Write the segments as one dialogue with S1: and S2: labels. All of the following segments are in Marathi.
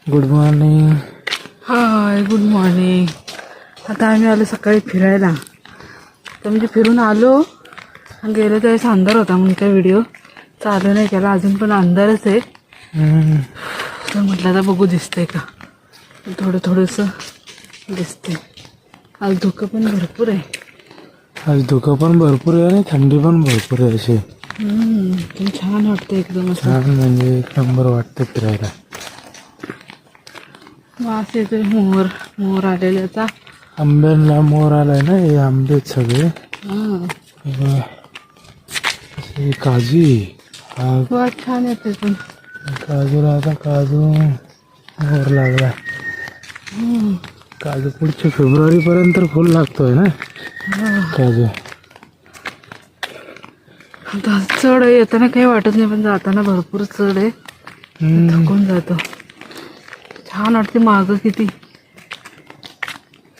S1: Good morning.
S2: Hi, good morning. आता आम्ही आलो सकाळी फिरायला. तर म्हणजे फिरून आलो आणि गेलो त्यावेळेस अंधार होता म्हणून काय व्हिडिओ चालू नाही केला. अजून पण अंधारच आहे. तर म्हटलं आता बघू दिसतंय का. थोडंसं दिसते. आज धुकं पण भरपूर आहे.
S1: आज धुकं पण भरपूर आहे आणि थंडी पण भरपूर आहे. अशी
S2: पण छान वाटतं एकदम असं.
S1: छान म्हणजे एक नंबर वाटतं फिरायला.
S2: वास येतोय मोर आलेल्याचा.
S1: आंब्यांना मोर आलाय ना. हे आंबे सगळे काजू
S2: वास छान येते पण.
S1: काजूला आता काजू मोर लागला. काजू पुढच्या फेब्रुवारी पर्यंत फुल लागतोय ना काजू.
S2: चढ आहे, येताना काही वाटत नाही पण जाताना भरपूर चढ आहे. थकून जातो. छान वाटते मागं किती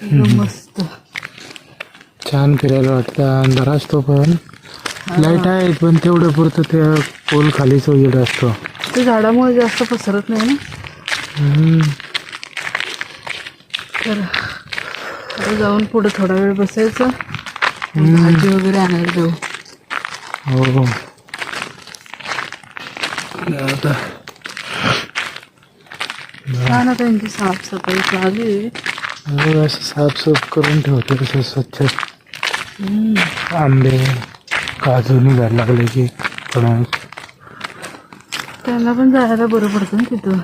S2: एकदम मस्त.
S1: छान फिरायला वाटतं. अंधार असतो पण लाईट आहे पण तेवढं पुरतं त्या पोल खालीच वगैरे असतो.
S2: ते झाडामुळे जास्त पसरत नाही ना. तर आता जाऊन पुढे थोडा वेळ बसायचं. भाजी वगैरे आणायला जाऊ.
S1: हो आता
S2: छान आता त्यांची साफसफाई चालू आहे.
S1: असं साफसूफ करून ठेवते तसं स्वच्छ. आंबे काजू निघायला लागले की थोडं
S2: त्यांना पण जायला बरं पडतं ना तिथं.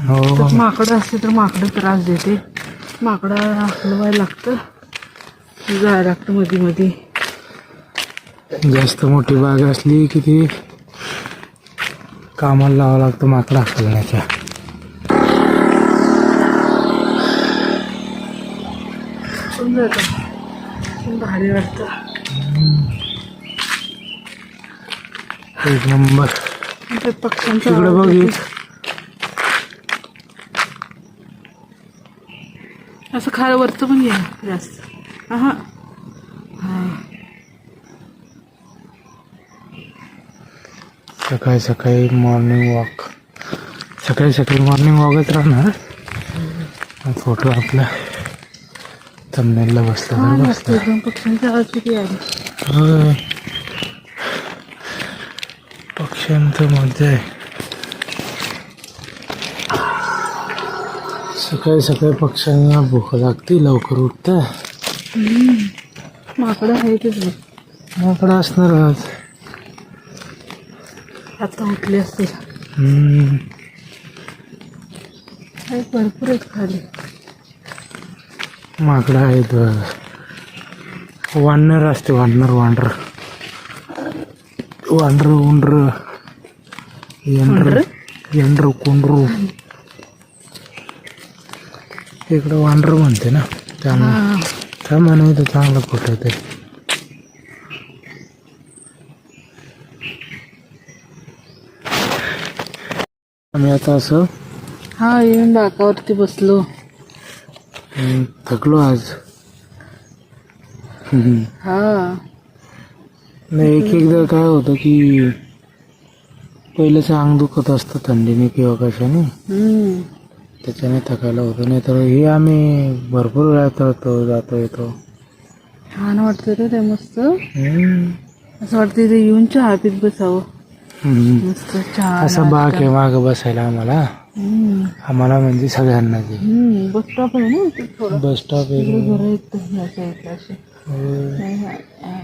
S1: हो.
S2: माकडं असते तर माकडं त्रास देते. माकडं हलवायला लागतं, जायला लागतं मध्ये मध्ये.
S1: जास्त मोठी बाग असली की ती कामाला लावावं लागतं माकडं हलवण्याच्या.
S2: भारी वाटतं.
S1: एक नंबर.
S2: पक्ष्यांचं
S1: तिकडे बघित
S2: असं खायला वरचं पण घ्या जास्त. हा
S1: सकाळी सकाळी मॉर्निंग वॉक. सकाळी मॉर्निंग वॉकच राहणार. फोटो आपला थंबनेलला बसला तर बसला.
S2: एकदम पक्ष्यांचा आवाज किती आहे.
S1: होय, पक्ष्यांचं मजा आहे. सकाळी पक्ष्यांना भूक लागते, लवकर उठतं.
S2: माकडं आहे ते.
S1: माकडं असणार आज.
S2: आता उठले असते. भरपूर आहेत खाली.
S1: माकडं आहेत. वानर असते. वांडर उंडर यंडर कोंडरू. इकडं वांडर म्हणते ना त्यामुळे म्हणायचं चांगलं फोटो ते. आम्ही आता असं
S2: येऊन बाकावरती बसलो.
S1: थकलो आज. नाही एकदा काय होतं की पहिलेच अंग दुखत असतं थंडीने किंवा कशाने, त्याच्याने थकायला होतं. नाही तर हे आम्ही भरपूर वेळा तळतो, जातो येतो.
S2: छान वाटतं रे ते. मस्त असं वाटतं इथे येऊन चहा पीत बसावं. मस्त चहा.
S1: असं बाग आहे मागं बसायला आम्हाला म्हणजे सगळ्यांना.
S2: बस स्टॉप आहे ना थोडं.
S1: बस स्टॉप आहे.
S2: घर आहेत या साईडला असे.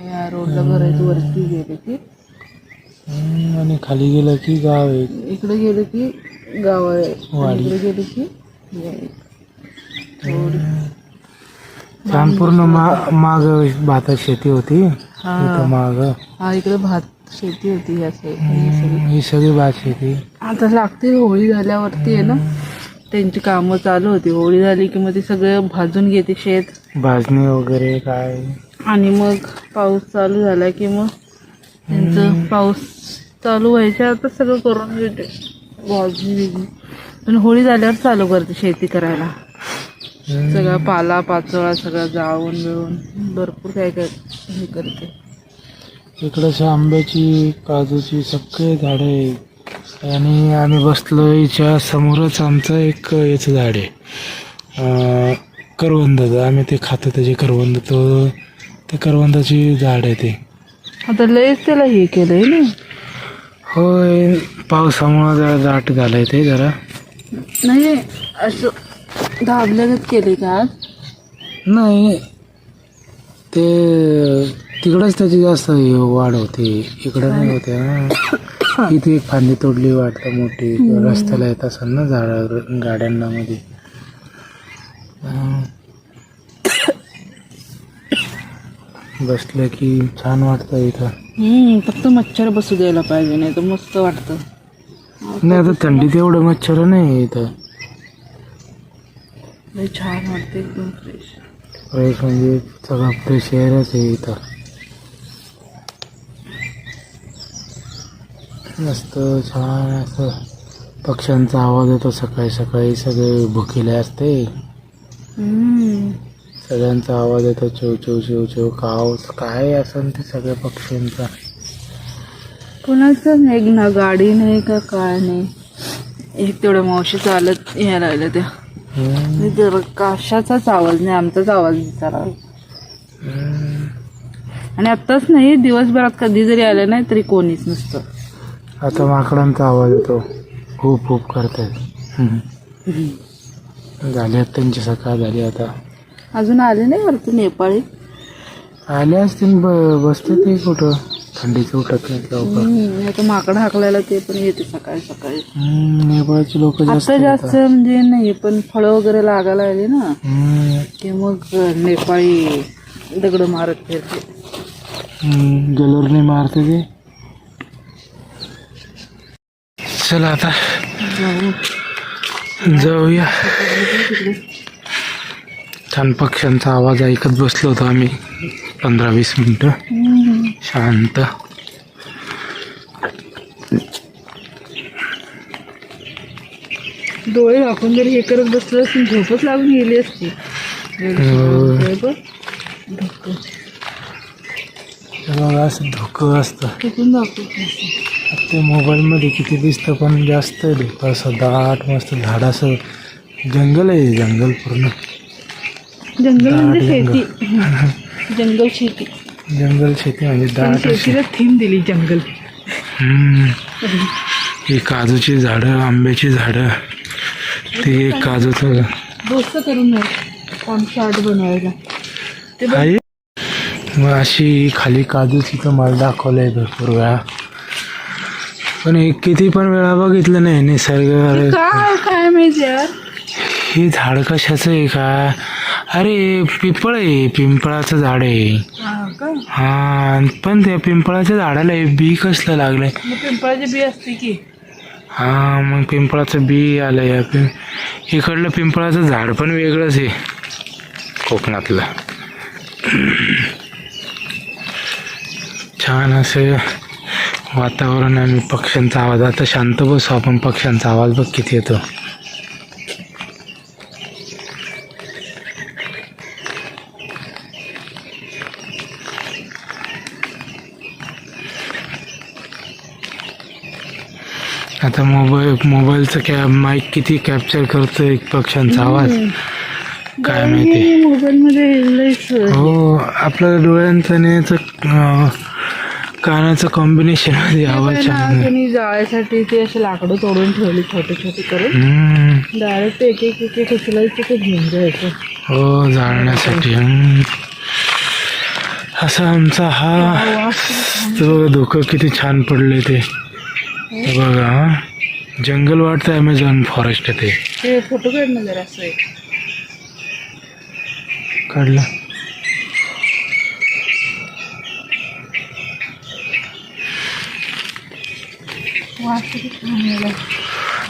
S2: या रोडला घर आहेत वरती गेले की.
S1: आणि खाली गेलं की गाव आहे.
S2: इकडे गेलं की गाव आहे. इकडे गेलं की
S1: छान. पूर्ण माग भातात शेती होती. माग
S2: इकडे भात शेती होती या साईड.
S1: ही सगळी भात शेती.
S2: आता लागते. होळी झाल्यावरती आहे ना त्यांची कामं चालू होती. होळी झाली की मग ते सगळं भाजून घेते शेत,
S1: भाजणी वगैरे काय.
S2: आणि मग पाऊस चालू झाला की मग त्यांचं पाऊस चालू व्हायच्या आता सगळं करून घेते भाजणी बिजणी. पण होळी झाल्यावर चालू करते शेती करायला. सगळा पाला पाचोळा सगळं जाळून बिळून भरपूर काय काय हे करते.
S1: इकडं आंब्याची काजूची सगळे झाडे आणि आम्ही बसलो याच्या समोरच आमचं एक याचं झाड आहे, करवंदाचं. आम्ही ते खातो त्याचे करवंद, तो ते करवंदाची झाड आहे ते.
S2: आता लयच त्याला हे केलंय ना.
S1: होय, पावसामुळं जरा दाट झालंय ते जरा.
S2: नाही असं दाबल्यागत केले का आज?
S1: नाही, ते तिकडंच त्याची जास्त वाढ होते, इकडं नाही होते ना. इथे एक फांदी तोडली वाटतं मोठी, रस्त्याला येत असेल ना झाड गाड्यांना मध्ये. बसलं की छान वाटतं इथं.
S2: फक्त मच्छर बसू द्यायला पाहिजे, नाही तर मस्त वाटतं.
S1: नाही आता थंडीत एवढं मच्छर नाही इथं.
S2: लय छान वाटतं, एकदम फ्रेश.
S1: फ्रेश म्हणजे सगळं फ्रेश एअरच आहे इथं. मस्त छान असं पक्ष्यांचा आवाज येतो सकाळी सकाळी. सगळे भुकेले असते, सगळ्यांचा आवाज येतो, चिव चिव चिव चिव, काव काय असेल ते सगळ्या पक्ष्यांचा.
S2: कोणाचं नाही ना, गाडी नाही का काय नाही. एक तेवढ्या मावशी चालत यायला लागल्या त्या, जर कशाचाच आवाज नाही, आमचाच आवाज विचारा. आणि आत्ताच नाही, दिवसभरात कधी जरी आलं नाही तरी कोणीच नसतं.
S1: आता माकडांचा आवाज येतो, खूप खूप करतात. झाली आता त्यांची सकाळ झाली. आता
S2: अजून आले नाही वरती नेपाळी.
S1: आले असतील, बसते ते कुठं, थंडीचं उठत नाहीत लवकर.
S2: आता माकड हाकलायला ते पण येते सकाळी सकाळी.
S1: नेपाळची लोक जास्त
S2: आता जास्त म्हणजे नाही, पण फळं वगैरे लागायला आली ना की मग नेपाळी दगड मारत फिरते.
S1: गलरने मारते ते. चला आता जाऊया. छान पक्ष्यांचा आवाज ऐकत बसलो होतो आम्ही 15-20 मिनिटं शांत.
S2: डोळे झाकून जर हे करत बसलं असतील झोपच लागून गेली असती.
S1: असं धुकं असतं
S2: तिथून दाखवत.
S1: ते मोबाईलमध्ये किती दिसतं, पण जास्त धुकं असं दाट मस्त झाड, असं जंगल आहे, जंगल पूर्ण.
S2: जंगल म्हणजे शेती, जंगल शेती.
S1: जंगल शेती म्हणजे दाट.
S2: शेतीला थीम दिली जंगल.
S1: ही काजूची झाडं, आंब्याची झाडं. ते काजूचं
S2: दोस्त करून शार्ट बनवायला ते
S1: आहे. मग अशी खाली काजूची तर मला दाखवलंय भरपूर वेळा, पण किती पण वेळा बघितलं नाही. निसर्ग
S2: काय माहिती यार,
S1: हे झाड कशाचं आहे का? अरे पिंपळ आहे, पिंपळाचं झाड आहे. हा, पण त्या पिंपळाच्या झाडाला बी कसलं लागलंय?
S2: पिंपळाची बी असते की.
S1: हा, मग पिंपळाचं बी आलंय. इकडलं पिंपळाचं झाड पण वेगळंच आहे कोकणातलं. छान असं वातावरण आणि पक्ष्यांचा आवाज. आता शांत बसू आपण, पक्ष्यांचा आवाज बघ किती येतो. आता मोबाईलचं माईक किती कॅप्चर करतो एक पक्ष्यांचा आवाज, काय माहिती.
S2: मोबाईल मध्ये
S1: हो, आपल्या डोळ्यांचं आणि कानाचं कॉम्बिनेशन मध्ये आवाज छान.
S2: त्यांनी जाळ्यासाठी ते असे लाकडं तोडून ठेवली छोटे छोटे करून, डायरेक्ट एक एक एक उचलायचं ते घेऊन जायचं.
S1: हो, जाळण्यासाठी. असा आमचा हा बघा, धुकं किती छान पडले ते बघा. जंगल वाटतं, अमेझॉन फॉरेस्ट आहे
S2: ते. फोटो काढणं जरा असं
S1: काढलं.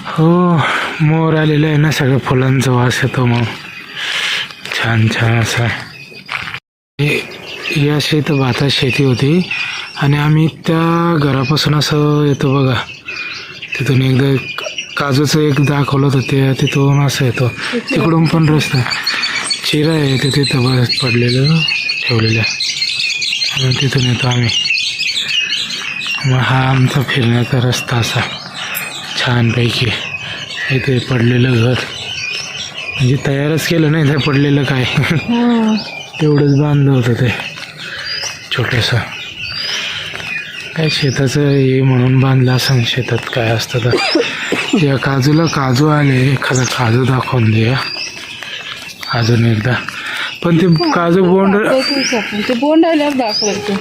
S1: हो, मोर आलेलं आहे ना, सगळं फुलांचा वास येतो. मग छान छान असं. ही अशी तर भातात शेती होती आणि आम्ही त्या घरापासून असं येतो बघा, तिथून एकदा काजूचं एक दाखवलं होतं ते, तिथून असं येतो. तिकडून पण रस्ता चिरा आहे ते, तिथं बरंच पडलेलं ठेवलेलं, तिथून येतो आम्ही. मग हा आमचा फिरण्याचा रस्ता असा. छानपैकी इथे पडलेलं घर म्हणजे तयारच केलं नाही ते पडलेलं काय तेवढंच बांधलं होतं ते छोटंसं काय शेताचं हे म्हणून बांधलं असं शेतात काय असतं तर या काजूला काजू आले एखादा काजू दाखवून द्या अजून एकदा पण ते काजू बोंड
S2: ते बोंड आल्यावर दाखवायचं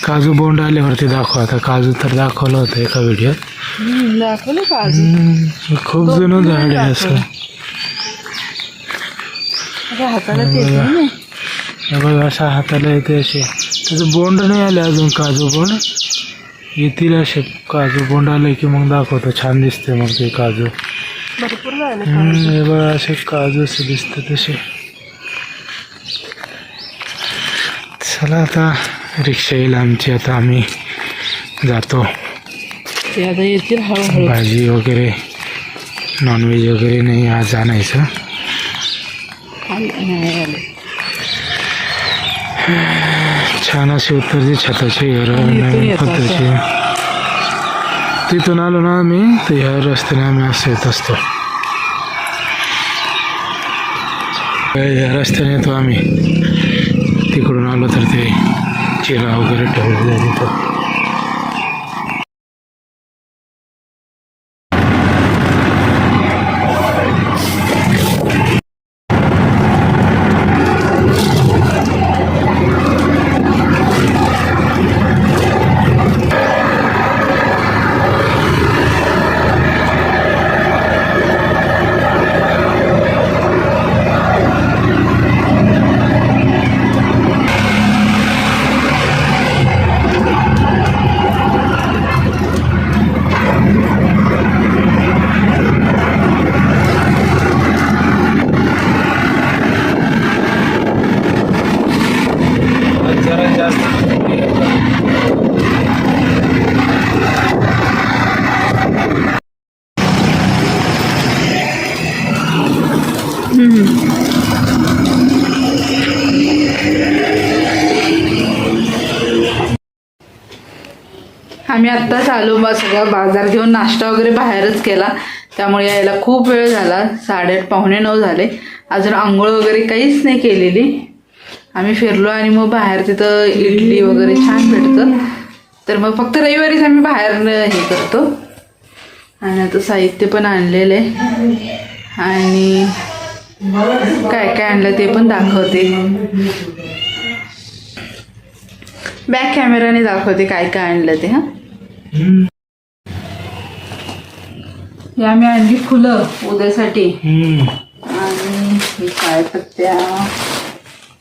S1: काजू बोंड आल्यावरती दाखवा आता काजू तर दाखवलं होतं एका व्हिडिओत
S2: दाखवलं काजू
S1: खूप जुनं झाड आहे असं
S2: हाताला
S1: हे बघ असा हाताला येते असे त्याचं बोंड नाही आले अजून काजू बोंड येतील असे काजू बोंड आले की मग दाखवतो छान दिसते मग ते काजू
S2: भरपूर
S1: हे बघ असे काजू असे दिसते तसे चला आता रिक्षा येईल आमची आता आम्ही जातो
S2: ते आता येतील हळूहळू
S1: भाजी वगैरे नॉनव्हेज वगैरे नाही आज आणायचं
S2: नाही आले
S1: छान अशी उत्तरची छताची घर पद्धतीची तिथून आलो ना आम्ही तर ह्या रस्त्याने आम्ही असं येत असतो ह्या रस्त्याने येतो आम्ही तिकडून आलो तर ते चिरा वगैरे ठेवलेला आहे तिथं
S2: आम्ही आत्ताच आलो बा सगळा बाजार घेऊन नाश्ता वगैरे बाहेरच केला त्यामुळे यायला खूप वेळ झाला 8:30 पावणे 9 झाले अजून आंघोळ वगैरे काहीच नाही केलेली आम्ही फिरलो आणि मग बाहेर तिथं इडली वगैरे छान भेटतं तर मग फक्त रविवारीच आम्ही बाहेर हे करतो आणि आता साहित्य पण आणलेलं आहे आणि काय काय आणलं ते पण दाखवते बॅक कॅमेराने दाखवते काय काय आणलं ते हे आम्ही आणली फुलं उद्यासाठी आणि ही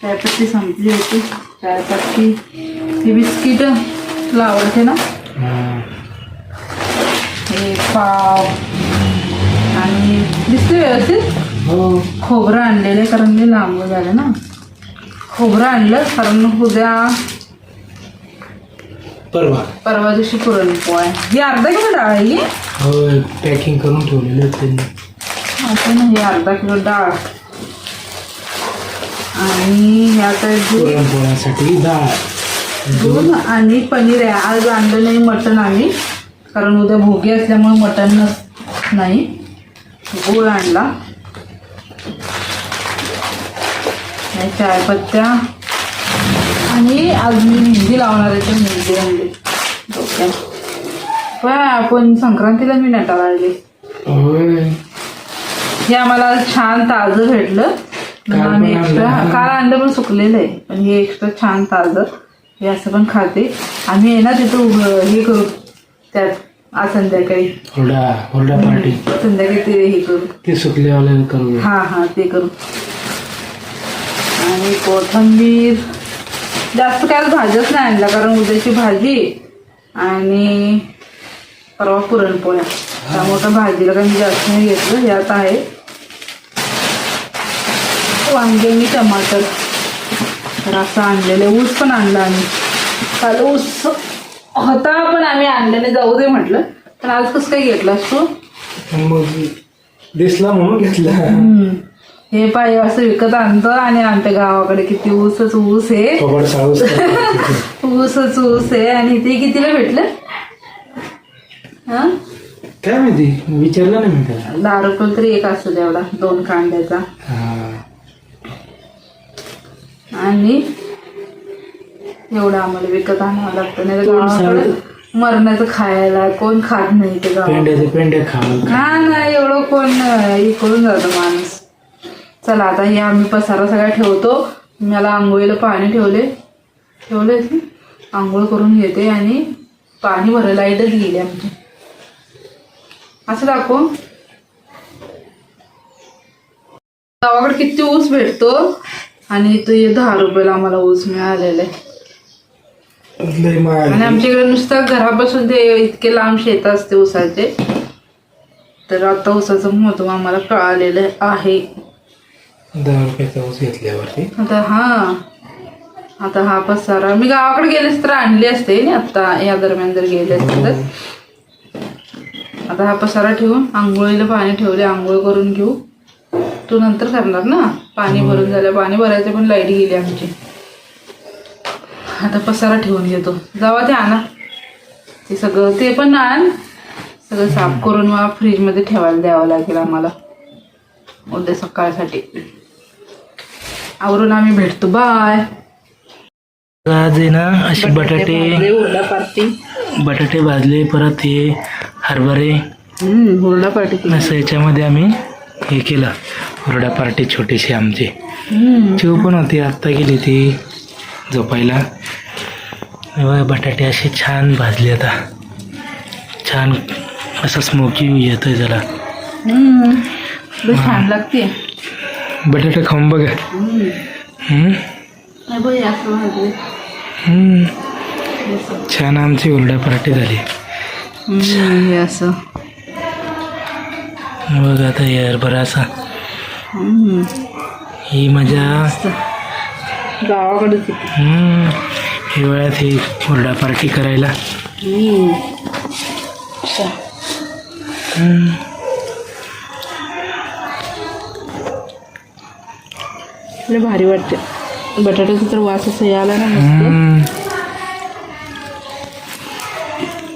S2: चायपत्ती संपली होती चायपत्ती ही बिस्किट तुला आवडते ना हे पाव आणि दिसते व्यवस्थित खोबरं आणलेलं कारण मी लांब झालं ना खोबरं आणलं कारण उद्या परवा दिवशी पुरणपोळ्या ही अर्धा किलो डाळ आहे ही
S1: पॅकिंग करून ठेवलेलं त्यांनी
S2: असं ना हे अर्धा किलो डाळ आणि ह्यात
S1: पुरणपोळ्यासाठी डाळ
S2: दूध आणि पनीर आहे आज आणलं नाही मटण आम्ही कारण उद्या भोगी असल्यामुळे मटण नाही गूळ आणला चायपत्त्या आणि आज मी मेहंदी लावणार आहे तर मेहंदी आणली डोक्यात पण आपण संक्रांतीला मी नटा लावली हे आम्हाला छान ताजं भेटलं आम्ही एक्स्ट्रा काल आणलं पण सुकलेलं आहे पण हे एक्स्ट्रा छान ताजं हे असं पण खाते आम्ही आहे ना तिथं हे करू त्यात आज संध्याकाळी
S1: हुरडा पार्टी
S2: संध्याकाळी ते हे करू
S1: ते सुकलेवाले करू
S2: हा ते करू आणि कोथिंबीर जास्त काय भाज्याच नाही आणला कारण उद्याची भाजी आणि परवा पुरणपोळ्या त्यामुळे भाजीला काही मी जास्त नाही घेतलं यात आहे वांगे आणि टमाटर तर असं आणलेलं ऊस पण आणला आम्ही काल ऊस होता पण आम्ही आणलेले जाऊ दे म्हटलं पण आज कसं काय घेतलास तू
S1: दिसला म्हणून घेतला
S2: हे पाहिजे असं विकत आणतं आणि आमच्या गावाकडे किती ऊसच ऊस आहे ऊसच ऊस आहे आणि ते कितीला भेटलं
S1: काय माहिती विचारलं नाही मी त्याला.
S2: 10 रुपये तरी एक असतो तेवढा 2 कांड्याचा.
S1: हा.
S2: आणि एवढं आम्हाला विकत आणावं लागतं, नाही तर
S1: कोण
S2: गावाकडे मरणाचं खायला कोण खात नाही ते गावाकडे.
S1: पेंड्या खाऊन
S2: हा नाही एवढं कोण इकडून जातं माणूस. चला आता हे आम्ही पसारा सगळा ठेवतो. मला आंघोळीला पाणी ठेवले आंघोळ करून घेते आणि पाणी भरायला लाईटच गेली आमची. असं दाखव गावाकडे किती ऊस भेटतो आणि इथं 10 रुपयाला आम्हाला ऊस मिळालेला आहे. आणि आमच्या इकडे नुसतं घरापासून ते इतके लांब शेत असते ऊसाचे. तर आता ऊसाचं महत्व आम्हाला कळालेलं आहे.
S1: 10 रुपयाचा ऊस घेतल्यावरती.
S2: आता हा पसारा मी गावाकडे गेलेच तर आणली असते ना, आता या दरम्यान जर गेले असते तर. आता हा पसारा ठेवून आंघोळीला पाणी ठेवले, आंघोळ करून घेऊ. तू नंतर करणार ना, पाणी भरून झालं. पाणी भरायचं पण लाईट गेली आमची. आता पसारा ठेवून घेतो. जावा ते आणा ते सगळं, ते पण आण सगळं साफ करून मग फ्रीजमध्ये ठेवायला द्यावं लागेल आम्हाला उद्या सकाळसाठी. आवरून आम्ही भेटतो. बाय.
S1: आज आहे ना असे बटाटे भाजले, परत हे हरभरे
S2: हुरडा पार्टी
S1: असं याच्यामध्ये आम्ही हे केलं. हुरडा पार्टी छोटीशी आमची. चिव पण होती, आत्ता गेली ती झोपायला. बटाटे असे छान भाजले, आता छान असं स्मोकी येतोय जरा.
S2: छान लागते.
S1: बटाटे खाऊन बघा. छान आमची हुरडा पार्टी झाली.
S2: हे असं
S1: बघ आता हे हरभरा असा. ही मजा
S2: गावाकडे
S1: हिवाळ्यात ही हुरडा पार्टी करायला.
S2: भारी वाटते. बटाट्याचा तर वास असं यायला ना मस्त.